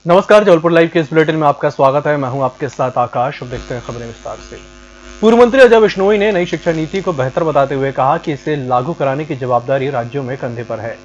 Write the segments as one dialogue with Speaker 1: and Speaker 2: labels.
Speaker 1: नमस्कार, जबलपुर लाइव के इस बुलेटिन में आपका स्वागत है। मैं हूं आपके साथ आकाश। अब देखते हैं खबरें विस्तार से। पूर्व मंत्री अजय बिश्नोई ने नई शिक्षा नीति को बेहतर बताते हुए कहा कि इसे लागू कराने की जवाबदारी राज्यों में कंधे पर है।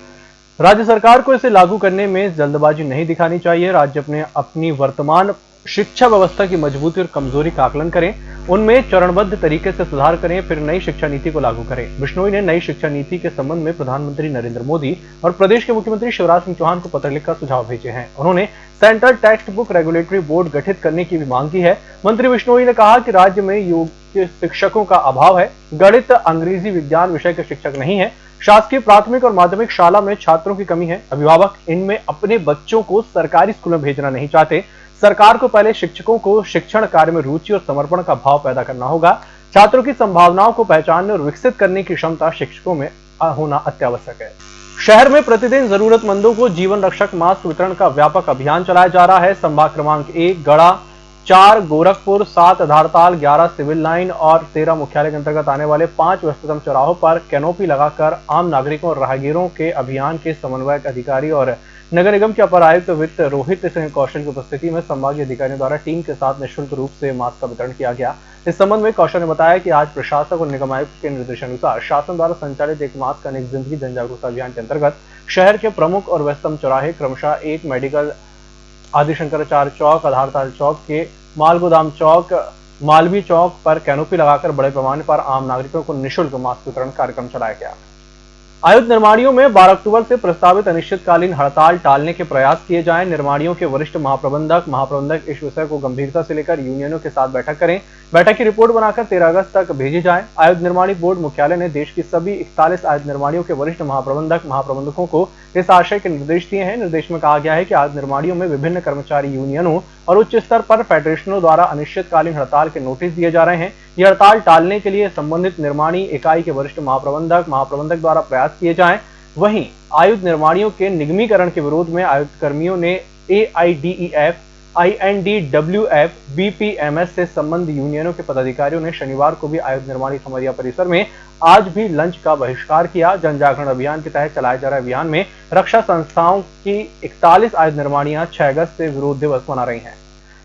Speaker 1: राज्य सरकार को इसे लागू करने में जल्दबाजी नहीं दिखानी चाहिए। राज्य अपनी वर्तमान शिक्षा व्यवस्था की मजबूती और कमजोरी का आकलन करें, उनमें चरणबद्ध तरीके से सुधार करें, फिर नई शिक्षा नीति को लागू करें। बिश्नोई ने नई शिक्षा नीति के संबंध में प्रधानमंत्री नरेंद्र मोदी और प्रदेश के मुख्यमंत्री शिवराज सिंह चौहान को पत्र लिखकर सुझाव भेजे हैं। उन्होंने central text book regulatory board गठित करने की भी मांग की है। मंत्री बिश्नोई ने कहा कि राज्य में योग्य शिक्षकों का अभाव है। गणित, अंग्रेजी, विज्ञान विषय के शिक्षक नहीं है। शासकीय प्राथमिक और माध्यमिक शाला में छात्रों की कमी है। अभिभावक इनमें अपने बच्चों को सरकारी स्कूल में भेजना नहीं चाहते। सरकार को पहले शिक्षकों को शिक्षण कार्य में रुचि और समर्पण का भाव पैदा करना होगा। छात्रों की संभावनाओं को पहचानने और विकसित करने की क्षमता शिक्षकों में होना अत्यावश्यक है। शहर में प्रतिदिन जरूरतमंदों को जीवन रक्षक मास्क वितरण का व्यापक अभियान चलाया जा रहा है। संभाग क्रमांक 1 गढ़ा, 4 गोरखपुर, 7 धारताल, 11 सिविल लाइन और 13 मुख्यालय के अंतर्गत आने वाले 5 व्यस्ततम चौराहों पर कैनोपी लगाकर आम नागरिकों और राहगीरों के अभियान के समन्वयक अधिकारी और नगर निगम के अपर आयुक्त वित्त रोहित सिंह कौशल की उपस्थिति में संभागीय अधिकारियों द्वारा टीम के साथ निःशुल्क रूप से मास्क का वितरण किया गया। इस संबंध में कौशल ने बताया कि आज प्रशासक और निगम आयुक्त के निर्देशानुसार शासन द्वारा संचालित एक मास्क अनेक जिंदगी जन जागरूकता अभियान के अंतर्गत शहर के प्रमुख और व्यस्ततम चौराहे क्रमशः 1 मेडिकल, आदिशंकराचार्य चौक, आधारताल चौक के मालगोदाम चौक, मालवी चौक पर कैनोपी लगाकर बड़े पैमाने पर आम नागरिकों को निःशुल्क मास्क वितरण कार्यक्रम चलाया गया। आयुध निर्माणियों में 12 अक्टूबर से प्रस्तावित अनिश्चितकालीन हड़ताल टालने के प्रयास किए जाएं। निर्माणियों के वरिष्ठ महाप्रबंधक इस विषय को गंभीरता से लेकर यूनियनों के साथ बैठक करें। बैठक की रिपोर्ट बनाकर 13 अगस्त तक भेजी जाए। आयुध निर्माणी बोर्ड मुख्यालय ने देश की सभी 41 आयुध निर्माणियों के वरिष्ठ महाप्रबंधकों को इस आशय के निर्देश दिए हैं। निर्देश में कहा गया है कि आयुध निर्माणियों में विभिन्न कर्मचारी यूनियनों और उच्च स्तर पर फेडरेशनों द्वारा अनिश्चितकालीन हड़ताल के नोटिस दिए जा रहे हैं। यह हड़ताल टालने के लिए संबंधित निर्माणी इकाई के वरिष्ठ महाप्रबंधक द्वारा प्रयास किए जाएं। वहीं आयुध निर्माणियों के निगमीकरण के विरोध में आयुध कर्मियों ने AIDEF, INDWF, BPMS से संबंधित यूनियनों के पदाधिकारियों ने शनिवार को भी आयुध निर्माणी खमरिया परिसर में आज भी लंच का बहिष्कार किया। जन जागरण अभियान के तहत चलाए जा रहे अभियान में रक्षा संस्थाओं की 41 आयुध निर्माणियां 6 अगस्त से विरोध दिवस मना रही हैं।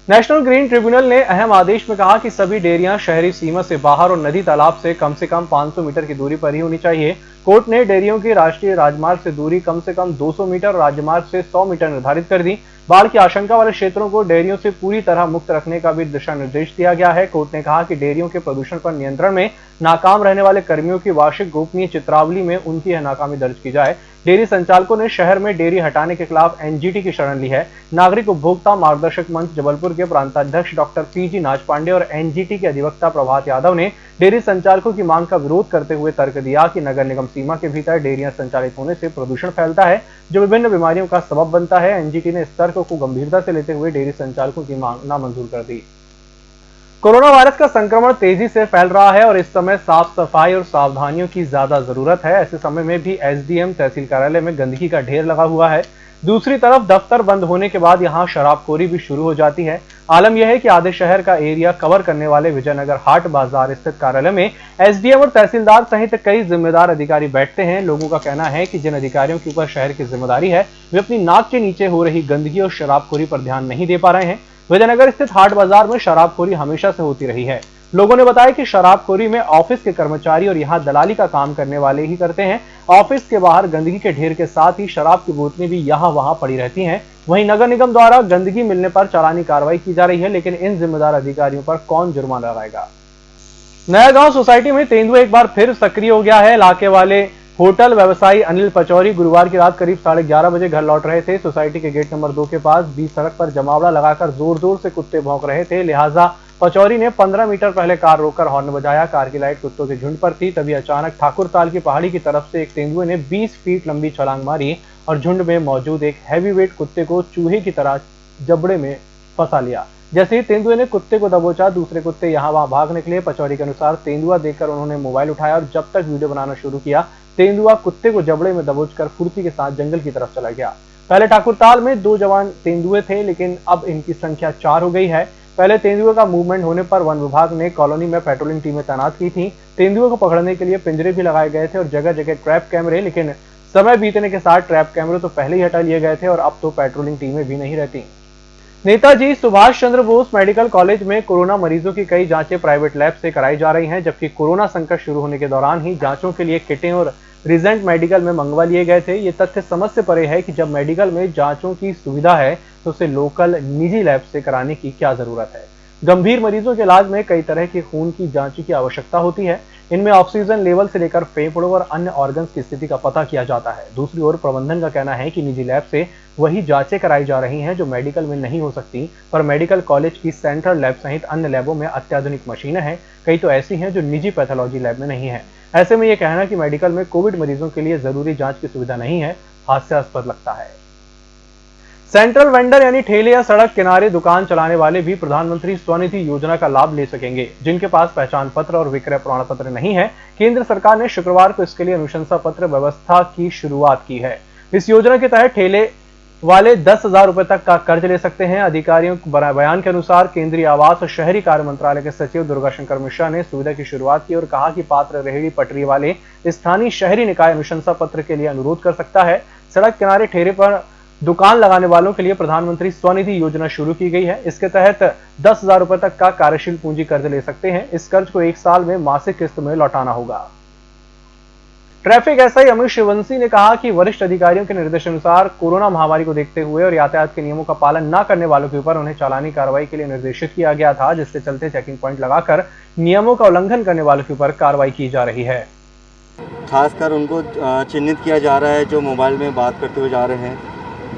Speaker 1: नेशनल ग्रीन ट्रिब्यूनल ने अहम आदेश में कहा कि सभी डेयरियां शहरी सीमा से बाहर और नदी तालाब से कम 500 मीटर की दूरी पर ही होनी चाहिए। कोर्ट ने डेयरियों की राष्ट्रीय राजमार्ग से दूरी कम से कम 200 मीटर और राजमार्ग से 100 मीटर निर्धारित कर दी। बाढ़ की आशंका वाले क्षेत्रों को डेयरियों से पूरी तरह मुक्त रखने का भी दिशा निर्देश दिया गया है। कोर्ट ने कहा कि डेयरियों के प्रदूषण पर नियंत्रण में नाकाम रहने वाले कर्मियों की वार्षिक गोपनीय चित्रावली में उनकी यह नाकामी दर्ज की जाए। डेयरी संचालकों ने शहर में डेयरी हटाने के खिलाफ NGT की शरण ली है। नागरिक उपभोक्ता मार्गदर्शक मंच जबलपुर के प्रांताध्यक्ष डॉक्टर PG नाच पांडे और NGT के अधिवक्ता प्रभात यादव ने डेयरी संचालकों की मांग का विरोध करते हुए तर्क दिया कि नगर निगम सीमा के भीतर डेयरियां संचालित होने से प्रदूषण फैलता है, जो विभिन्न बीमारियों का सबब बनता है। NGT ने इस तर्क को गंभीरता से लेते हुए डेयरी संचालकों की मांग नामंजूर कर दी। कोरोना वायरस का संक्रमण तेजी से फैल रहा है और इस समय साफ सफाई और सावधानियों की ज्यादा जरूरत है। ऐसे समय में भी SDM तहसील कार्यालय में गंदगी का ढेर लगा हुआ है। दूसरी तरफ दफ्तर बंद होने के बाद यहां शराबखोरी भी शुरू हो जाती है। आलम यह है कि आधे शहर का एरिया कवर करने वाले विजयनगर हाट बाजार स्थित कार्यालय में SDM और तहसीलदार सहित कई जिम्मेदार अधिकारी बैठते हैं। लोगों का कहना है कि जिन अधिकारियों के ऊपर शहर की जिम्मेदारी है, वे अपनी नाक के नीचे हो रही गंदगी और शराबखोरी पर ध्यान नहीं दे पा रहे हैं। विजयनगर स्थित हाट बाजार में शराबखोरी हमेशा से होती रही है। लोगों ने बताया कि शराबखोरी में ऑफिस के कर्मचारी और यहां दलाली का काम करने वाले ही करते हैं। ऑफिस के बाहर गंदगी के ढेर के साथ ही शराब की बोतलें भी यहां वहां पड़ी रहती हैं। वहीं नगर निगम द्वारा गंदगी मिलने पर चालानी कार्रवाई की जा रही है, लेकिन इन जिम्मेदार अधिकारियों पर कौन जुर्माना लगाएगा। नया गांव सोसाइटी में तेंदुआ एक बार फिर सक्रिय हो गया है। इलाके वाले होटल व्यवसायी अनिल पचौरी गुरुवार की रात करीब 11:30 बजे घर लौट रहे थे। सोसाइटी के गेट नंबर 2 के पास बीच सड़क पर जमावड़ा लगाकर जोर जोर से कुत्ते भौंक रहे थे। लिहाजा पचौरी ने 15 मीटर पहले कार रोककर हॉर्न बजाया। कार की लाइट कुत्तों के झुंड पर थी। तभी अचानक ठाकुरताल की पहाड़ी की तरफ से एक तेंदुए ने 20 फीट लंबी छलांग मारी और झुंड में मौजूद एक हैवीवेट कुत्ते को चूहे की तरह जबड़े में फंसा लिया। जैसे ही तेंदुए ने कुत्ते को दबोचा, दूसरे कुत्ते यहाँ वहां भाग निकले। पचौरी के अनुसार तेंदुआ देखकर उन्होंने मोबाइल उठाया और जब तक वीडियो बनाना शुरू किया, तेंदुआ कुत्ते को जबड़े में दबोचकर फुर्ती के साथ जंगल की तरफ चला गया। पहले ठाकुरताल में 2 जवान तेंदुए थे, लेकिन अब इनकी संख्या 4 हो गई है। पहले तेंदुए का मूवमेंट होने पर वन विभाग ने कॉलोनी में पेट्रोलिंग टीमें तैनात की थी। तेंदुए को पकड़ने के लिए पिंजरे भी लगाए गए थे और जगह जगह ट्रैप कैमरे, लेकिन समय बीतने के साथ ट्रैप कैमरे तो पहले ही हटा लिए गए थे और अब तो पेट्रोलिंग टीमें भी नहीं रहती। नेताजी सुभाष चंद्र बोस मेडिकल कॉलेज में कोरोना मरीजों की कई जांचें प्राइवेट लैब से कराई जा रही हैं, जबकि कोरोना संकट शुरू होने के दौरान ही जांचों के लिए किटें और रिजेंट मेडिकल में मंगवा लिए गए थे। ये तथ्य समझ से परे है कि जब मेडिकल में जांचों की सुविधा है तो उसे लोकल निजी लैब से कराने की क्या जरूरत है। गंभीर मरीजों के इलाज में कई तरह के खून की जांच की आवश्यकता होती है। इनमें ऑक्सीजन लेवल से लेकर फेफड़ों और अन्य ऑर्गन्स की स्थिति का पता किया जाता है। दूसरी ओर प्रबंधन का कहना है कि निजी लैब से वही जांचें कराई जा रही हैं जो मेडिकल में नहीं हो सकती, पर मेडिकल कॉलेज की सेंट्रल लैब सहित अन्य लैबों में अत्याधुनिक मशीनें हैं। कई तो ऐसी हैं जो निजी पैथोलॉजी लैब में नहीं है। ऐसे में यह कहना कि मेडिकल में कोविड मरीजों के लिए जरूरी जांच की सुविधा नहीं है, हास्यास्पद लगता है। सेंट्रल वेंडर यानी ठेले या सड़क किनारे दुकान चलाने वाले भी प्रधानमंत्री स्वनिधि योजना का लाभ ले सकेंगे। जिनके पास पहचान पत्र और विक्रय प्रमाण पत्र नहीं है, केंद्र सरकार ने शुक्रवार को इसके लिए अनुशंसा पत्र व्यवस्था की शुरुआत की है। इस योजना के तहत ठेले वाले 10,000 रुपए तक का कर्ज ले सकते हैं। अधिकारियों के बयान के अनुसार केंद्रीय आवास और शहरी कार्य मंत्रालय के सचिव दुर्गाशंकर मिश्रा ने सुविधा की शुरुआत की और कहा कि पात्र रेहड़ी पटरी वाले स्थानीय शहरी निकाय अनुशंसा पत्र के लिए अनुरोध कर सकता है। सड़क किनारे ठेले पर दुकान लगाने वालों के लिए प्रधानमंत्री स्वनिधि योजना शुरू की गई है। इसके तहत 10,000 रुपए तक का कार्यशील पूंजी कर्ज ले सकते हैं। इस कर्ज को 1 साल में मासिक किस्त में लौटाना होगा। ट्रैफिक एसआई अमित शिवंशी ने कहा कि वरिष्ठ अधिकारियों के निर्देशानुसार कोरोना महामारी को देखते हुए और यातायात के नियमों का पालन न करने वालों के ऊपर उन्हें चालानी कार्रवाई के लिए निर्देशित किया गया था, जिसके चलते चेकिंग पॉइंट लगाकर नियमों का उल्लंघन करने वालों के ऊपर कार्रवाई की जा रही है।
Speaker 2: खासकर उनको चिन्हित किया जा रहा है जो मोबाइल में बात करते हुए जा रहे हैं,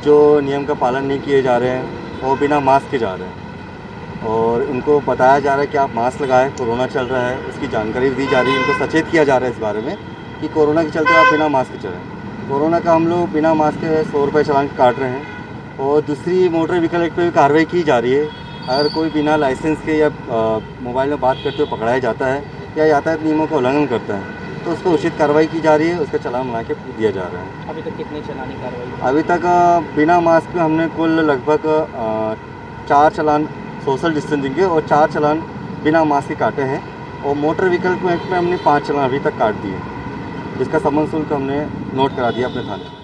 Speaker 2: जो नियम का पालन नहीं किए जा रहे हैं और बिना मास्क के जा रहे हैं, और उनको बताया जा रहा है कि आप मास्क लगाएं, कोरोना चल रहा है, उसकी जानकारी दी जा रही है। उनको सचेत किया जा रहा है इस बारे में कि कोरोना के चलते आप बिना मास्क के चलें। कोरोना का हम लोग बिना मास्क के 100 रुपये चालान काट रहे हैं। और दूसरी मोटर व्हीकल एक्ट पर भी कार्रवाई की जा रही है। अगर कोई बिना लाइसेंस के या मोबाइल में बात करते हुए पकड़ाया जाता है या यातायात नियमों का उल्लंघन करता है तो उस पर उचित कार्रवाई की जा रही है, उसका चालान बना के दिया जा रहा है।
Speaker 3: अभी तक कितनी चालानी कार्रवाई?
Speaker 2: अभी तक बिना मास्क में हमने कुल लगभग 4 चालान सोशल डिस्टेंसिंग के और 4 चालान बिना मास्क के काटे हैं। और मोटर व्हीकल एक्ट में हमने 5 चालान अभी तक काट दिए, जिसका समन शुल्क हमने नोट करा दिया अपने थाने।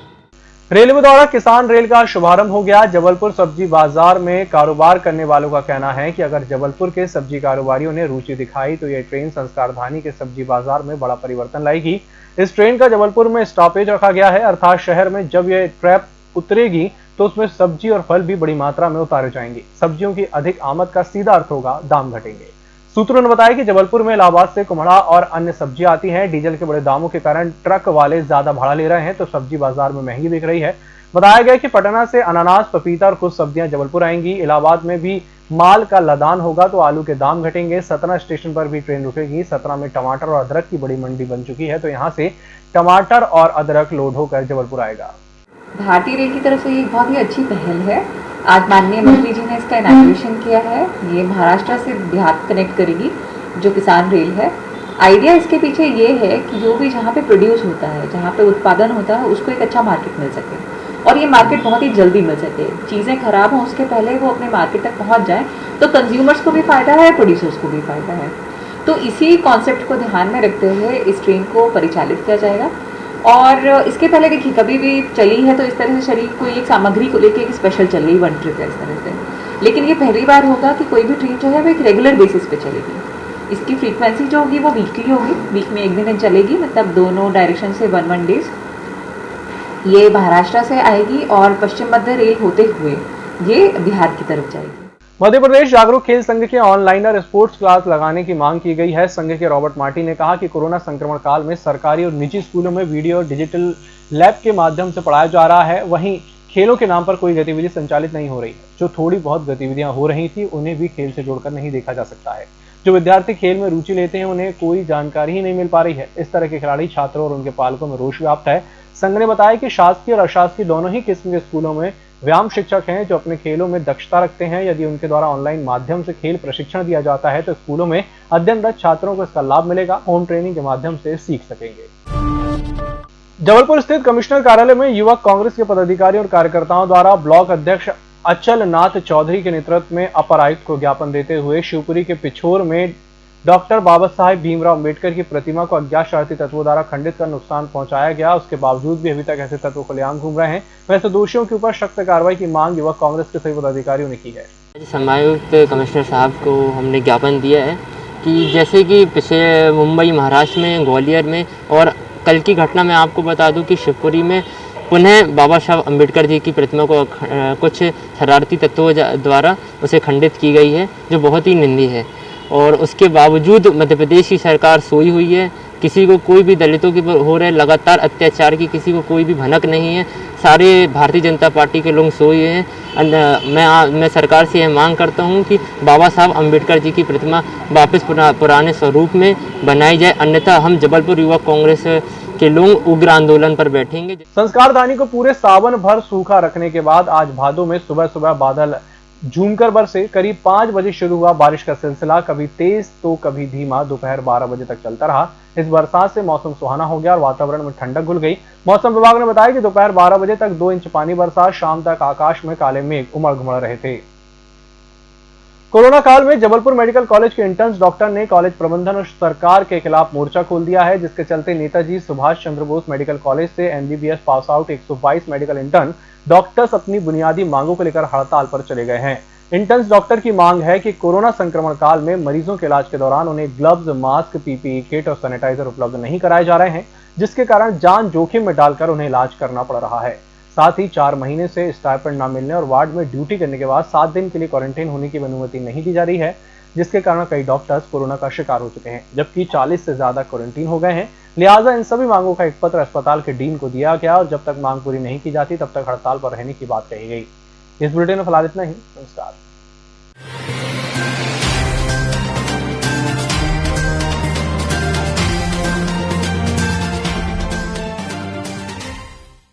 Speaker 1: रेलवे द्वारा किसान रेल का शुभारंभ हो गया। जबलपुर सब्जी बाजार में कारोबार करने वालों का कहना है कि अगर जबलपुर के सब्जी कारोबारियों ने रुचि दिखाई तो यह ट्रेन संस्कारधानी के सब्जी बाजार में बड़ा परिवर्तन लाएगी। इस ट्रेन का जबलपुर में स्टॉपेज रखा गया है, अर्थात शहर में जब यह ट्रैप उतरेगी तो उसमें सब्जी और फल भी बड़ी मात्रा में उतारे जाएंगे। सब्जियों की अधिक आमद का सीधा अर्थ होगा दाम घटेंगे। सूत्रों ने बताया कि जबलपुर में इलाहाबाद से कुम्हड़ा और अन्य सब्जियां आती हैं। डीजल के बड़े दामों के कारण ट्रक वाले ज्यादा भाड़ा ले रहे हैं तो सब्जी बाजार में महंगी बिक रही है। बताया गया कि पटना से अनानास, पपीता और कुछ सब्जियां जबलपुर आएंगी। इलाहाबाद में भी माल का लदान होगा तो आलू के दाम घटेंगे। सतना स्टेशन पर भी ट्रेन रुकेगी। सतना में टमाटर और अदरक की बड़ी मंडी बन चुकी है तो यहाँ से टमाटर और अदरक लोड होकर जबलपुर आएगा।
Speaker 4: भारतीय रेल की तरफ से ये एक बहुत ही अच्छी पहल है। आज माननीय मंत्री जी ने इसका इनॉग्रेशन किया है। ये महाराष्ट्र से बिहार कनेक्ट करेगी जो किसान रेल है। आइडिया इसके पीछे ये है कि जो भी जहाँ पे प्रोड्यूस होता है, जहाँ पे उत्पादन होता है, उसको एक अच्छा मार्केट मिल सके और ये मार्केट बहुत ही जल्दी मिल सके। चीज़ें खराब हों उसके पहले वो अपने मार्केट तक पहुँच जाएँ तो कंज्यूमर्स को भी फ़ायदा है, प्रोड्यूसर्स को भी फ़ायदा है। तो इसी कॉन्सेप्ट को ध्यान में रखते हुए इस ट्रेन को परिचालित किया जाएगा। और इसके पहले देखिए कभी भी चली है तो इस तरह से शरीर को एक सामग्री को लेकर एक स्पेशल चल रही 1 ट्रिप है इस तरह से, लेकिन ये पहली बार होगा कि कोई भी ट्रेन जो है वो एक रेगुलर बेसिस पे चलेगी। इसकी फ्रीक्वेंसी जो होगी वो वीकली होगी, वीक में 1 दिन चलेगी, मतलब दोनों डायरेक्शन से 1 डेज। ये महाराष्ट्र से आएगी और पश्चिम मध्य रेल होते हुए ये बिहार की तरफ जाएगी।
Speaker 1: मध्य प्रदेश जागरूक खेल संघ के ऑनलाइनर स्पोर्ट्स क्लास लगाने की मांग की गई है। संघ के रॉबर्ट मार्टी ने कहा कि कोरोना संक्रमण काल में सरकारी और निजी स्कूलों में वीडियो और डिजिटल लैब के माध्यम से पढ़ाया जा रहा है, वहीं खेलों के नाम पर कोई गतिविधि संचालित नहीं हो रही है। जो थोड़ी बहुत गतिविधियां हो रही थी उन्हें भी खेल से जोड़कर नहीं देखा जा सकता है। जो विद्यार्थी खेल में रुचि लेते हैं उन्हें कोई जानकारी ही नहीं मिल पा रही है। इस तरह के खिलाड़ी, छात्रों और उनके पालकों में रोष व्याप्त है। संघ ने बताया कि शासकीय और अशासकीय दोनों ही किस्म के स्कूलों में व्यायाम शिक्षक हैं जो अपने खेलों में दक्षता रखते हैं। यदि उनके द्वारा ऑनलाइन माध्यम से खेल प्रशिक्षण दिया जाता है तो स्कूलों में अध्ययनरत छात्रों को इसका लाभ मिलेगा, होम ट्रेनिंग के माध्यम से सीख सकेंगे। जबलपुर स्थित कमिश्नर कार्यालय में युवक कांग्रेस के पदाधिकारियों और कार्यकर्ताओं द्वारा ब्लॉक अध्यक्ष अचल नाथ चौधरी के नेतृत्व में अपर आयुक्त को ज्ञापन देते हुए शिवपुरी के पिछोर में डॉक्टर बाबा साहेब भीमराव अम्बेडकर की प्रतिमा को अज्ञात शरारती तत्वों द्वारा खंडित कर नुकसान पहुंचाया गया। उसके बावजूद भी अभी तक ऐसे तत्व खुलेआम घूम रहे हैं। वैसे दोषियों के ऊपर सख्त कार्रवाई की मांग युवक कांग्रेस के सभी पदाधिकारियों ने की है।
Speaker 3: समायुक्त कमिश्नर साहब को हमने ज्ञापन दिया है कि जैसे कि पिछले मुंबई, महाराष्ट्र में, ग्वालियर में और कल की घटना में आपको बता दूं कि शिवपुरी में पुनः बाबा साहब अम्बेडकर जी की प्रतिमा को कुछ शरारती तत्वों द्वारा उसे खंडित की गई है, जो बहुत ही निंदनीय है। और उसके बावजूद मध्य प्रदेश की सरकार सोई हुई है। किसी को कोई भी दलितों के हो रहे लगातार अत्याचार की किसी को कोई भी भनक नहीं है। सारे भारतीय जनता पार्टी के लोग सोए हैं। मैं सरकार से यह मांग करता हूं कि बाबा साहब अम्बेडकर जी की प्रतिमा वापस पुराने स्वरूप में बनाई जाए, अन्यथा हम जबलपुर युवक कांग्रेस के लोग उग्र आंदोलन पर बैठेंगे।
Speaker 1: संस्कारदानी को पूरे सावन भर सूखा रखने के बाद आज भादो में सुबह सुबह बादल झूमकर बरसे। करीब 5 बजे शुरू हुआ बारिश का सिलसिला कभी तेज तो कभी धीमा दोपहर 12 बजे तक चलता रहा। इस बरसात से मौसम सुहाना हो गया और वातावरण में ठंडक घुल गई। मौसम विभाग ने बताया कि दोपहर 12 बजे तक 2 इंच पानी बरसा। शाम तक आकाश में काले मेघ उमड़ घुमड़ रहे थे। कोरोना काल में जबलपुर मेडिकल कॉलेज के इंटर्न्स डॉक्टर ने कॉलेज प्रबंधन और सरकार के खिलाफ मोर्चा खोल दिया है, जिसके चलते नेताजी सुभाष चंद्र बोस मेडिकल कॉलेज से MBBS pass out 122 medical intern doctors अपनी बुनियादी मांगों को लेकर हड़ताल पर चले गए हैं। इंटर्न्स डॉक्टर की मांग है कि कोरोना संक्रमण काल में मरीजों के इलाज के दौरान उन्हें ग्लव्स, मास्क, पीपीई किट और सैनिटाइजर उपलब्ध नहीं कराए जा रहे हैं, जिसके कारण जान जोखिम में डालकर उन्हें इलाज करना पड़ रहा है। साथ ही 4 महीने से स्टाइपेंड न मिलने और वार्ड में ड्यूटी करने के बाद 7 दिन के लिए क्वारंटाइन होने की अनुमति नहीं दी जा रही है, जिसके कारण कई डॉक्टर्स कोरोना का शिकार हो चुके हैं, जबकि 40 से ज्यादा क्वारंटीन हो गए हैं। लिहाजा इन सभी मांगों का एक पत्र अस्पताल के डीन को दिया गया और जब तक मांग पूरी नहीं की जाती तब तक हड़ताल पर रहने की बात कही गई। इस बुलेटिन में फिलहाल इतना ही। नमस्कार।